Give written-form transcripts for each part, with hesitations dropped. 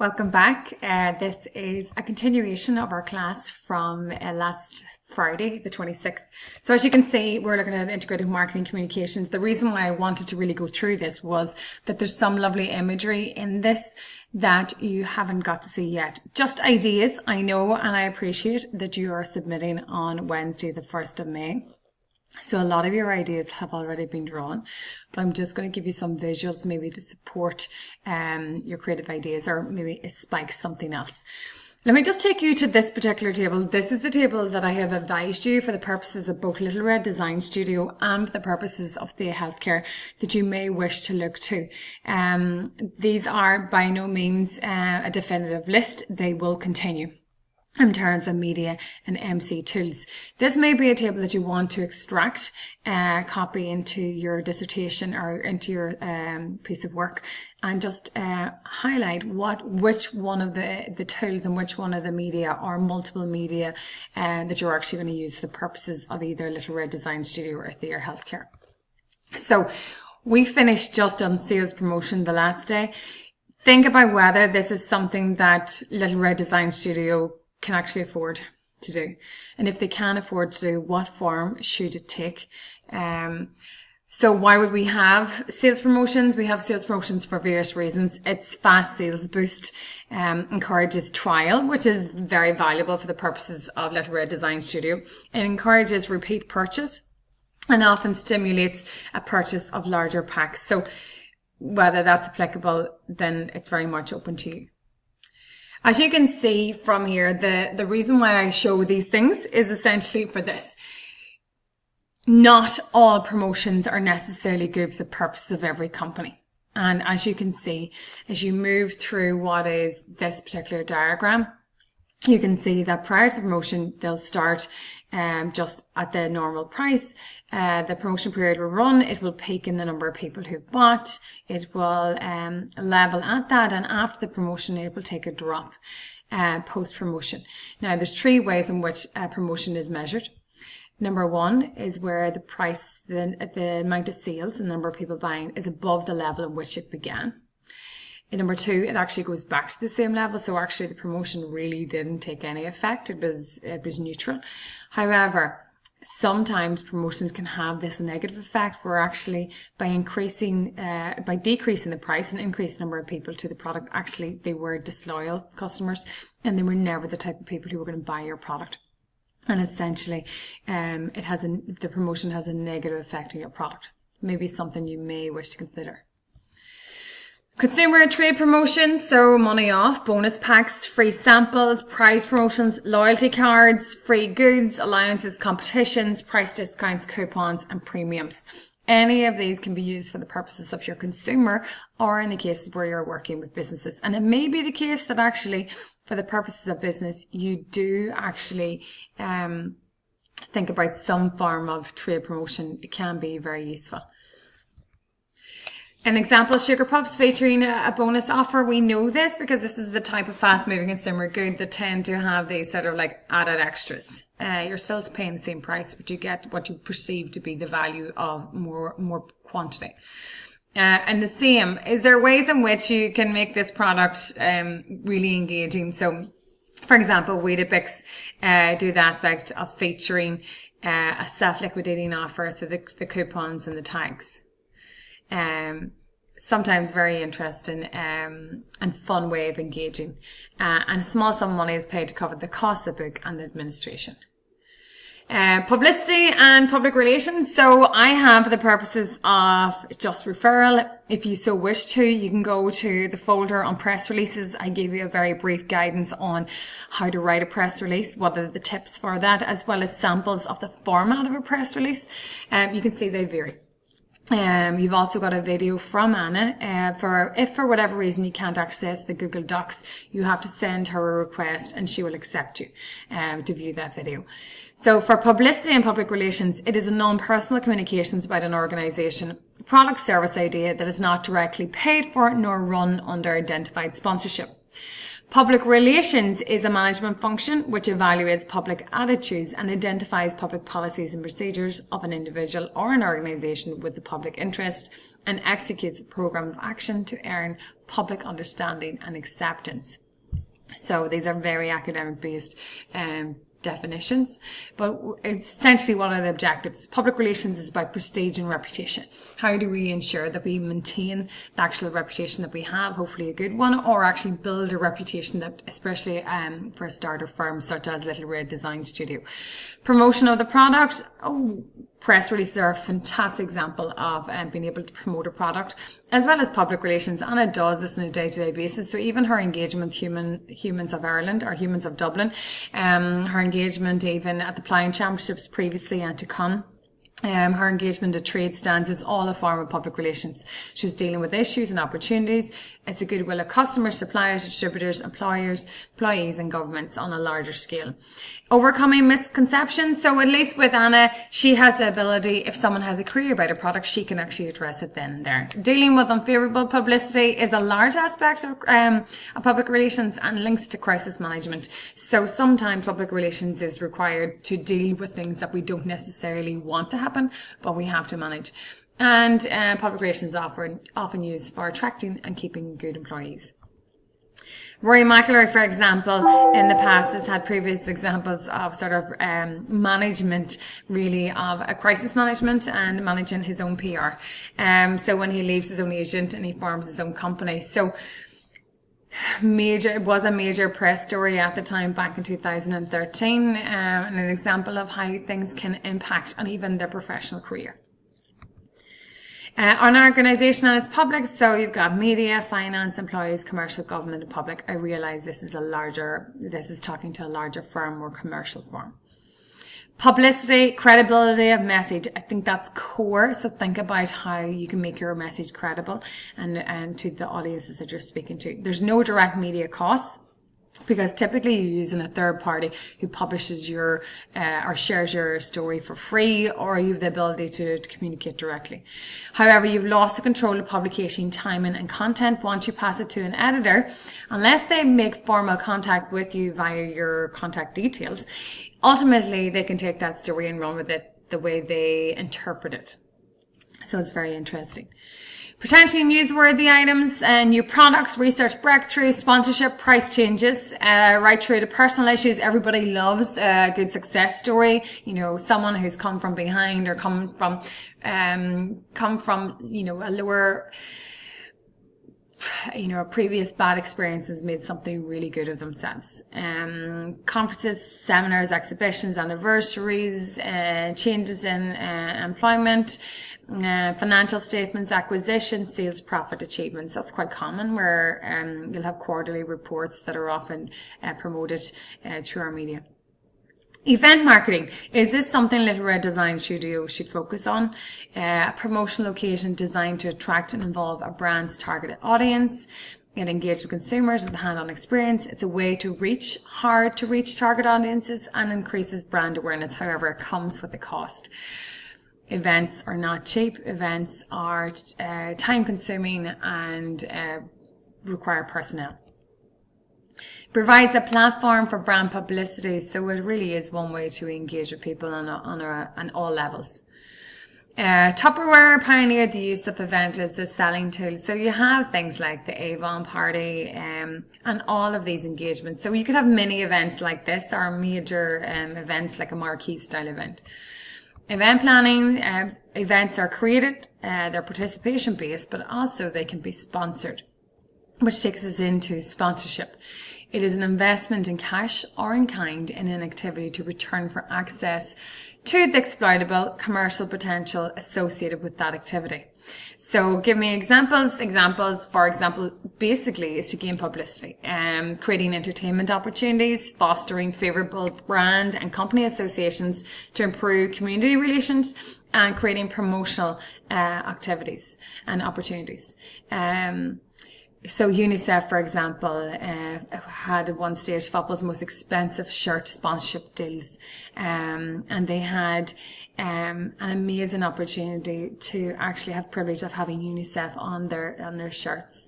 Welcome back. This is a continuation of our class from last Friday, the 26th. So as you can see, we're looking at integrated marketing communications. The reason why I wanted to really go through this was that there's some lovely imagery in this that you haven't got to see yet. Just ideas, I know, and I appreciate that you are submitting on Wednesday, the 1st of May. So a lot of your ideas have already been drawn, but I'm just going to give you some visuals maybe to support your creative ideas, or maybe it spikes something else. Let me just take you to this particular table. This is the table that I have advised you for the purposes of both Little Red Design Studio and for the purposes of the healthcare that you may wish to look to. These are by no means a definitive list. They will continue in terms of media and MC tools. This may be a table that you want to extract, copy into your dissertation or into your piece of work, and just highlight which one of the tools and which one of the media or multiple media that you're actually going to use for the purposes of either Little Red Design Studio or Theatre Healthcare. So we finished just on sales promotion the last day. Think about whether this is something that Little Red Design Studio can actually afford to do. And if they can afford to do, what form should it take? So why would we have sales promotions? We have sales promotions for various reasons. It's fast sales boost, encourages trial, which is very valuable for the purposes of Little Red Design Studio. It encourages repeat purchase and often stimulates a purchase of larger packs. So whether that's applicable, then it's very much open to you. As you can see from here, the reason why I show these things is essentially for this. Not all promotions are necessarily good for the purposes of every company. And as you can see, as you move through what is this particular diagram, you can see that prior to the promotion, they'll start just at the normal price. The promotion period will run. It will peak in the number of people who've bought. It will level at that, and after the promotion, it will take a drop post-promotion. Now, there's three ways in which promotion is measured. Number one is where the price, the amount of sales, the number of people buying is above the level in which it began. And number two, it actually goes back to the same level. So actually the promotion really didn't take any effect. It was neutral. However, sometimes promotions can have this negative effect where actually by decreasing the price and increasing the number of people to the product, actually they were disloyal customers and they were never the type of people who were going to buy your product. And essentially, the promotion has a negative effect on your product. Maybe something you may wish to consider. Consumer trade promotions, so money off, bonus packs, free samples, prize promotions, loyalty cards, free goods, allowances, competitions, price discounts, coupons, and premiums. Any of these can be used for the purposes of your consumer or in the cases where you're working with businesses. And it may be the case that actually for the purposes of business, you do actually think about some form of trade promotion. It can be very useful. An example, Sugar Puffs featuring a bonus offer. We know this because this is the type of fast-moving consumer good that tend to have these sort of like added extras. You're still paying the same price, but you get what you perceive to be the value of more quantity. And the same, is there ways in which you can make this product really engaging? So, for example, Weetabix do the aspect of featuring a self-liquidating offer, so the coupons and the tags. Sometimes very interesting and fun way of engaging. And a small sum of money is paid to cover the cost of the book and the administration. Publicity and public relations. So I have, for the purposes of just referral, if you so wish to, you can go to the folder on press releases. I gave you a very brief guidance on how to write a press release, what are the tips for that, as well as samples of the format of a press release. You can see they vary. You've also got a video from Anna. If for whatever reason you can't access the Google Docs, you have to send her a request and she will accept you to view that video. So for publicity and public relations, it is a non-personal communications about an organisation, product service idea that is not directly paid for nor run under identified sponsorship. Public relations is a management function which evaluates public attitudes and identifies public policies and procedures of an individual or an organisation with the public interest and executes a programme of action to earn public understanding and acceptance. So these are very academic based definitions, but essentially what are the objectives? Public relations is about prestige and reputation. How do we ensure that we maintain the actual reputation that we have, hopefully a good one, or actually build a reputation that, especially for a startup firm such as Little Red Design Studio. Promotion of the product. Press releases are a fantastic example of being able to promote a product, as well as public relations, and it does this on a day-to-day basis. So even her engagement with Humans of Ireland or Humans of Dublin, her engagement even at the Plying Championships previously and to come, her engagement at trade stands is all a form of public relations. She's dealing with issues and opportunities. It's the goodwill of customers, suppliers, distributors, employers, employees and governments on a larger scale. Overcoming misconceptions. So at least with Anna, she has the ability, if someone has a query about a product, she can actually address it then and there. Dealing with unfavorable publicity is a large aspect of public relations and links to crisis management. So sometimes public relations is required to deal with things that we don't necessarily want to happen, but we have to manage. And public relations is often used for attracting and keeping good employees. Rory McIlroy, for example, in the past has had previous examples of sort of management, really, of a crisis management and managing his own PR. So when he leaves his own agent and he forms his own company. So it was a major press story at the time back in 2013, and an example of how things can impact on even their professional career. An organisation and its public, so you've got media, finance, employees, commercial, government and public. I realise this is talking to a larger firm or commercial firm. Publicity, credibility of message. I think that's core. So think about how you can make your message credible and to the audiences that you're speaking to. There's no direct media costs, because typically you're using a third party who publishes your or shares your story for free, or you have the ability to communicate directly. However, you've lost the control of publication timing and content once you pass it to an editor, unless they make formal contact with you via your contact details. Ultimately, they can take that story and run with it the way they interpret it. So it's very interesting. Potentially newsworthy items, new products, research breakthroughs, sponsorship, price changes, right through to personal issues. Everybody loves a good success story. You know, someone who's come from behind or come from, a lower, a previous bad experience has made something really good of themselves. Conferences, seminars, exhibitions, anniversaries, changes in employment, financial statements, acquisitions, sales, profit achievements. That's quite common, where you'll have quarterly reports that are often promoted through our media. Event marketing. Is this something Little Red Design Studio should focus on? A promotional occasion designed to attract and involve a brand's targeted audience. It engages with consumers with a hand-on experience. It's a way to reach hard to reach target audiences and increases brand awareness. However, it comes with a cost. Events are not cheap. Events are time consuming and require personnel. Provides a platform for brand publicity, so it really is one way to engage with people on all levels. Tupperware pioneered the use of events as a selling tool. So you have things like the Avon party and all of these engagements. So you could have mini events like this, or major events like a marquee style event. Event planning, events are created, they're participation based, but also they can be sponsored, which takes us into sponsorship. It is an investment in cash or in kind in an activity to return for access to the exploitable commercial potential associated with that activity. So give me examples. For example, basically is to gain publicity, creating entertainment opportunities, fostering favorable brand and company associations to improve community relations, and creating promotional activities and opportunities. So UNICEF, for example, had at one stage football's most expensive shirt sponsorship deals, and they had an amazing opportunity to actually have privilege of having UNICEF on their shirts.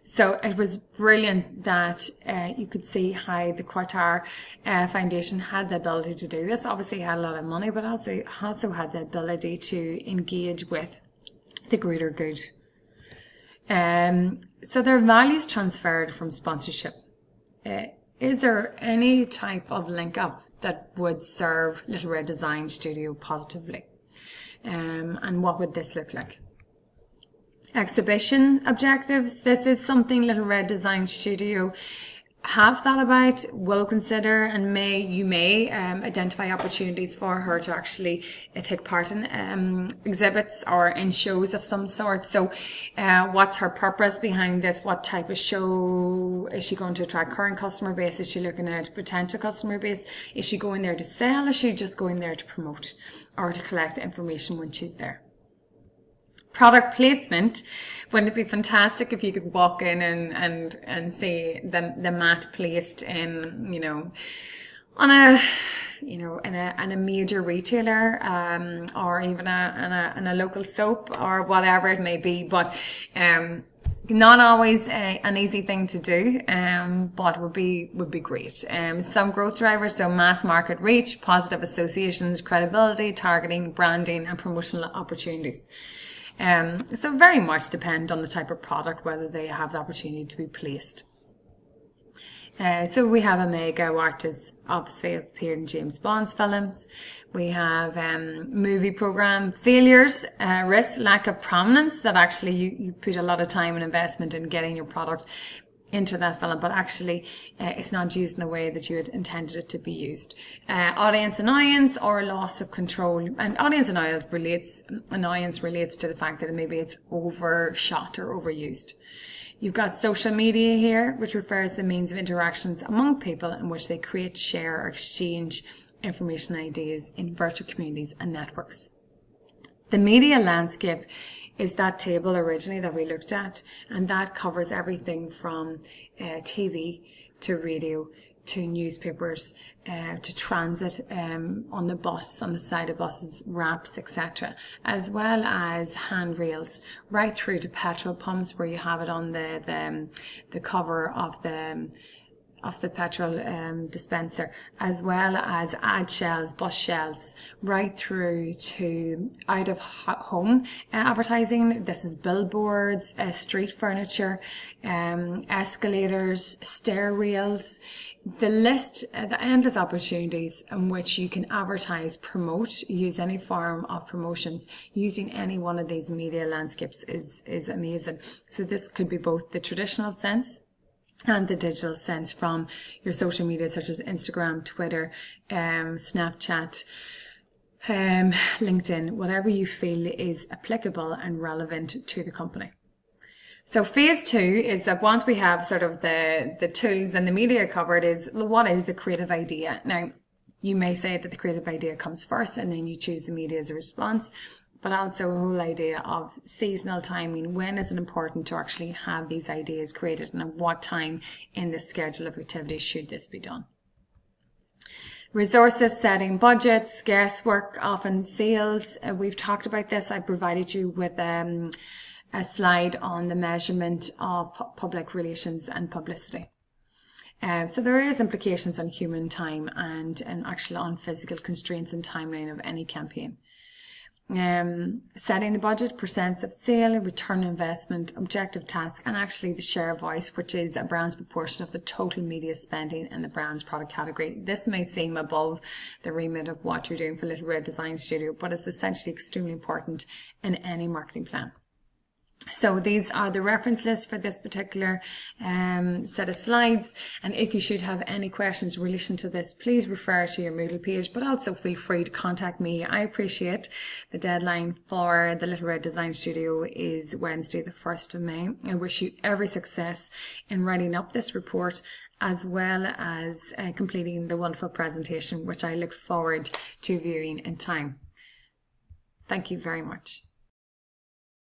So it was brilliant that you could see how the Qatar Foundation had the ability to do this. Obviously, had a lot of money, but also had the ability to engage with the greater good. So their values transferred from sponsorship. Is there any type of link up that would serve Little Red Design Studio positively? And what would this look like? Exhibition objectives. This is something Little Red Design Studio have thought about, will consider, and you may identify opportunities for her to actually take part in exhibits or in shows of some sort. So what's her purpose behind this? What type of show? Is she going to attract current customer base? Is she looking at potential customer base? Is she going there to sell? Is she just going there to promote or to collect information when she's there? Product placement. Wouldn't it be fantastic if you could walk in and see the mat placed in, on a, in a major retailer, or even in a local soap or whatever it may be, but, not always an easy thing to do, but would be great. Some growth drivers, so mass market reach, positive associations, credibility, targeting, branding, and promotional opportunities. So very much depend on the type of product, whether they have the opportunity to be placed. So we have Omega artists, obviously appeared in James Bond's films. We have movie program failures, risk, lack of prominence, that actually you put a lot of time and investment in getting your product into that film, but actually it's not used in the way that you had intended it to be used. Audience annoyance or loss of control. And audience annoyance relates to the fact that maybe it's overshot or overused. You've got social media here, which refers to the means of interactions among people in which they create, share, or exchange information and ideas in virtual communities and networks. The media landscape is that table originally that we looked at, and that covers everything from TV to radio to newspapers to transit on the bus, on the side of buses, ramps, etc., as well as handrails, right through to petrol pumps, where you have it on the cover of the petrol dispenser, as well as ad shells, bus shells, right through to out of home advertising. This is billboards, street furniture, escalators, stair rails. The list, the endless opportunities in which you can advertise, promote, use any form of promotions using any one of these media landscapes is amazing. So this could be both the traditional sense and the digital sense, from your social media such as Instagram, Twitter, Snapchat, LinkedIn, whatever you feel is applicable and relevant to the company. So phase 2 is that once we have sort of the tools and the media covered, is what is the creative idea? Now, you may say that the creative idea comes first and then you choose the media as a response, but also a whole idea of seasonal timing. When is it important to actually have these ideas created, and at what time in the schedule of activities should this be done? Resources, setting budgets, guesswork, often sales. We've talked about this. I provided you with a slide on the measurement of public relations and publicity. So there is implications on human time and actually on physical constraints and timeline of any campaign. Setting the budget, percents of sale, return on investment, objective task, and actually the share of voice, which is a brand's proportion of the total media spending in the brand's product category. This may seem above the remit of what you're doing for Little Red Design Studio, but it's essentially extremely important in any marketing plan. So these are the reference lists for this particular set of slides, and if you should have any questions in relation to this, please refer to your Moodle page, but also feel free to contact me. I appreciate the deadline for the Little Red Design Studio is Wednesday the 1st of May. I wish you every success in writing up this report, as well as completing the wonderful presentation, which I look forward to viewing in time. Thank you very much.